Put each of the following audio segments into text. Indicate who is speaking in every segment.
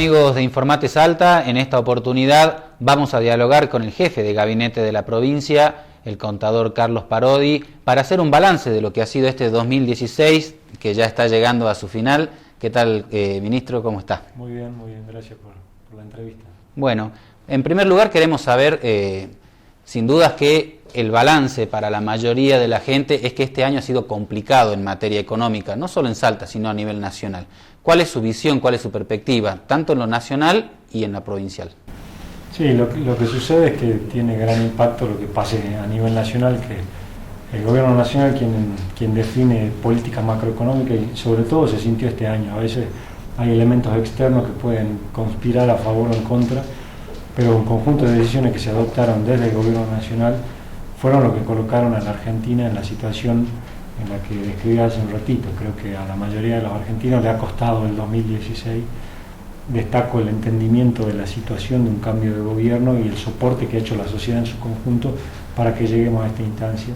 Speaker 1: amigos de Informate Salta? En esta oportunidad vamos a dialogar con el jefe de gabinete de la provincia, el contador Carlos Parodi, para hacer un balance de lo que ha sido este 2016, que ya está llegando a su final. ¿Qué tal, ministro? ¿Cómo está?
Speaker 2: Muy bien, gracias por la entrevista.
Speaker 1: Bueno, en primer lugar queremos saber, sin dudas, que el balance para la mayoría de la gente es que este año ha sido complicado en materia económica, no solo en Salta, sino a nivel nacional. ¿Cuál es su visión, cuál es su perspectiva, tanto en lo nacional y en la provincial?
Speaker 2: Sí, lo que sucede es que tiene gran impacto lo que pase a nivel nacional, que el gobierno nacional quien define política macroeconómica, y sobre todo se sintió este año. A veces hay elementos externos que pueden conspirar a favor o en contra, pero un conjunto de decisiones que se adoptaron desde el gobierno nacional fueron los que colocaron a la Argentina en la situación en la que describí hace un ratito. Creo que a la mayoría de los argentinos le ha costado el 2016. Destaco el entendimiento de la situación de un cambio de gobierno y el soporte que ha hecho la sociedad en su conjunto para que lleguemos a esta instancia.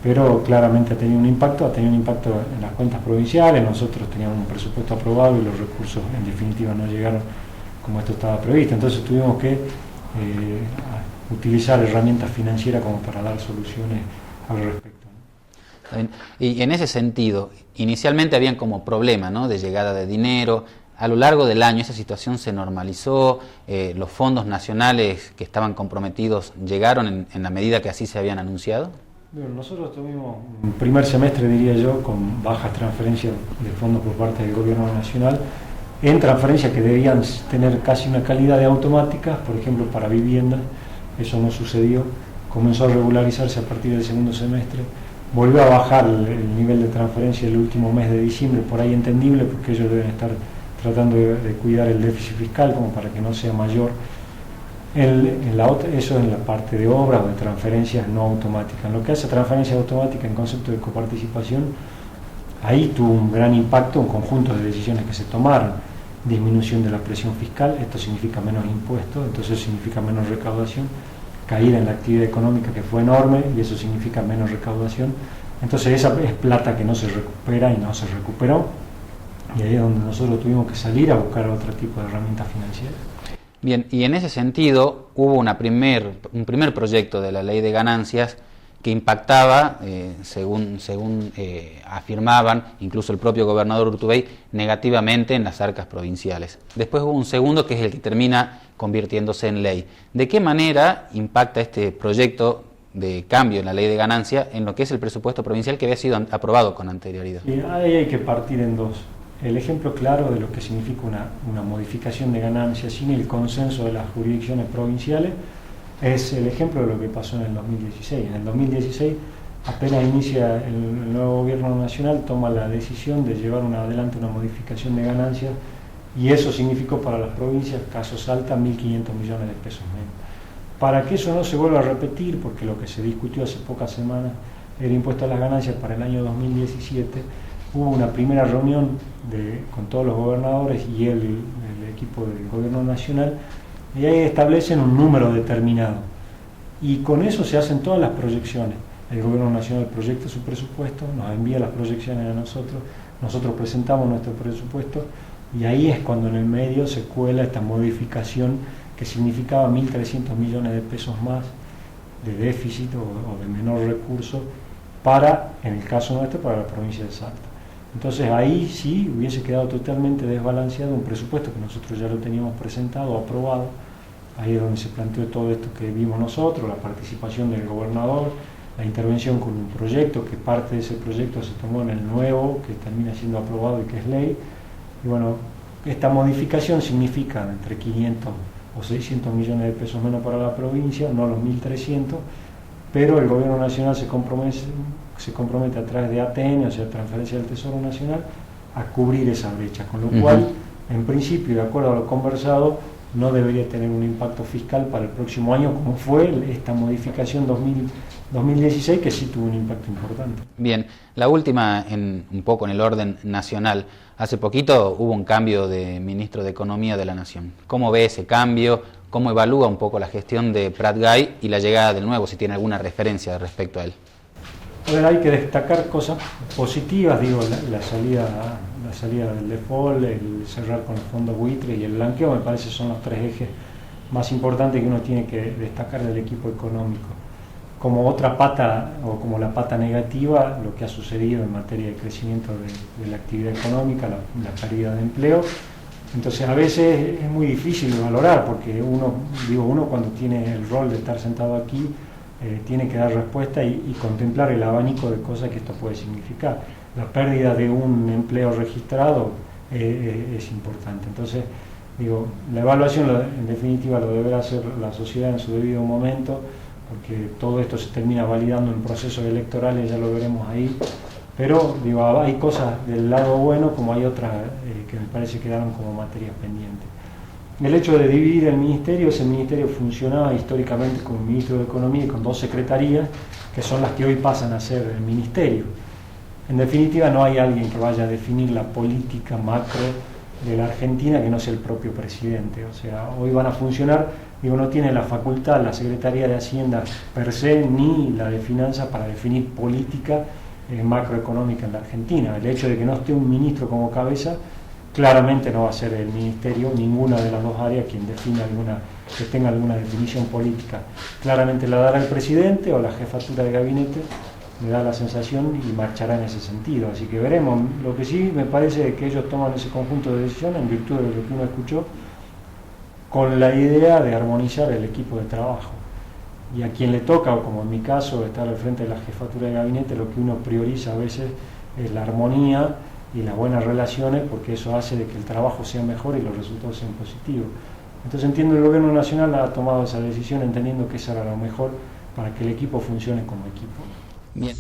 Speaker 2: Pero claramente ha tenido un impacto en las cuentas provinciales. Nosotros teníamos un presupuesto aprobado y los recursos en definitiva no llegaron como esto estaba previsto. Entonces tuvimos que utilizar herramientas financieras como para dar soluciones al respecto.
Speaker 1: Y en ese sentido, inicialmente habían como problema, ¿no?, de llegada de dinero. A lo largo del año esa situación se normalizó, los fondos nacionales que estaban comprometidos llegaron en la medida que así se habían anunciado.
Speaker 2: Bueno, nosotros tuvimos un primer semestre, diría yo, con bajas transferencias de fondos por parte del gobierno nacional, en transferencias que debían tener casi una calidad de automáticas, por ejemplo para viviendas. Eso no sucedió, comenzó a regularizarse a partir del segundo semestre, volvió a bajar el nivel de transferencia el último mes de diciembre, por ahí entendible, porque ellos deben estar tratando de cuidar el déficit fiscal como para que no sea mayor. Eso en la parte de obras o de transferencias no automáticas. En lo que hace a transferencias automáticas en concepto de coparticipación, ahí tuvo un gran impacto un conjunto de decisiones que se tomaron. Disminución de la presión fiscal, esto significa menos impuestos, entonces significa menos recaudación, caída en la actividad económica que fue enorme y eso significa menos recaudación. Entonces esa es plata que no se recupera y no se recuperó, y ahí es donde nosotros tuvimos que salir a buscar otro tipo de herramientas financieras.
Speaker 1: Bien, y en ese sentido hubo un primer proyecto de la Ley de Ganancias que impactaba, según afirmaban, incluso el propio gobernador Urtubey, negativamente en las arcas provinciales. Después hubo un segundo que es el que termina convirtiéndose en ley. ¿De qué manera impacta este proyecto de cambio en la Ley de Ganancias en lo que es el presupuesto provincial que había sido aprobado con anterioridad?
Speaker 2: Y ahí hay que partir en dos. El ejemplo claro de lo que significa una modificación de ganancias sin el consenso de las jurisdicciones provinciales es el ejemplo de lo que pasó en el 2016. En el 2016, apenas inicia el nuevo gobierno nacional, toma la decisión de llevar adelante una modificación de ganancias, y eso significó para las provincias, caso Salta, 1.500 millones de pesos menos. Para que eso no se vuelva a repetir, porque lo que se discutió hace pocas semanas era el impuesto a las ganancias para el año 2017, hubo una primera reunión con todos los gobernadores y el equipo del gobierno nacional, y ahí establecen un número determinado, y con eso se hacen todas las proyecciones. El gobierno nacional proyecta su presupuesto, nos envía las proyecciones a nosotros presentamos nuestro presupuesto, y ahí es cuando en el medio se cuela esta modificación que significaba 1.300 millones de pesos más de déficit o de menor recurso en el caso nuestro, para la provincia de Salta. Entonces ahí sí hubiese quedado totalmente desbalanceado un presupuesto que nosotros ya lo teníamos presentado, aprobado. Ahí es donde se planteó todo esto que vimos nosotros, la participación del gobernador, la intervención con un proyecto, que parte de ese proyecto se tomó en el nuevo, que termina siendo aprobado y que es ley. Y bueno, esta modificación significa entre 500 o 600 millones de pesos menos para la provincia, no los 1.300, pero el gobierno nacional se compromete a través de ATN, o sea, Transferencia del Tesoro Nacional, a cubrir esa brecha, con lo cual, en principio, de acuerdo a lo conversado, no debería tener un impacto fiscal para el próximo año, como fue esta modificación 2016, que sí tuvo un impacto importante.
Speaker 1: Bien, la última, un poco en el orden nacional. Hace poquito hubo un cambio de ministro de Economía de la Nación. ¿Cómo ve ese cambio? ¿Cómo evalúa un poco la gestión de Prat Gay y la llegada del nuevo, si tiene alguna referencia respecto a él?
Speaker 2: A ver, hay que destacar cosas positivas, digo, la salida del default, el cerrar con el fondo buitre y el blanqueo, me parece son los tres ejes más importantes que uno tiene que destacar del equipo económico. Como otra pata, o como la pata negativa, lo que ha sucedido en materia de crecimiento de la actividad económica, la pérdida de empleo. Entonces a veces es muy difícil de valorar, porque uno cuando tiene el rol de estar sentado aquí, tiene que dar respuesta y contemplar el abanico de cosas que esto puede significar. La pérdida de un empleo registrado es importante. Entonces, la evaluación en definitiva lo deberá hacer la sociedad en su debido momento, porque todo esto se termina validando en procesos electorales, ya lo veremos ahí. Pero hay cosas del lado bueno como hay otras que me parece que quedaron como materias pendientes. El hecho de dividir el ministerio, ese ministerio funcionaba históricamente con un ministro de Economía y con dos secretarías, que son las que hoy pasan a ser el ministerio. En definitiva, no hay alguien que vaya a definir la política macro de la Argentina que no sea el propio presidente. O sea, hoy van a funcionar, no tiene la facultad la Secretaría de Hacienda per se, ni la de Finanzas para definir política macroeconómica en la Argentina. El hecho de que no esté un ministro como cabeza, claramente no va a ser el ministerio, ninguna de las dos áreas, quien defina que tenga alguna definición política. Claramente la dará el presidente o la jefatura de gabinete, me da la sensación, y marchará en ese sentido. Así que veremos. Lo que sí me parece que ellos toman ese conjunto de decisiones en virtud de lo que uno escuchó, con la idea de armonizar el equipo de trabajo. Y a quien le toca, o como en mi caso, estar al frente de la jefatura de gabinete, lo que uno prioriza a veces es la armonía y las buenas relaciones, porque eso hace de que el trabajo sea mejor y los resultados sean positivos. Entonces entiendo el gobierno nacional ha tomado esa decisión entendiendo que eso era lo mejor para que el equipo funcione como equipo.
Speaker 1: Bien.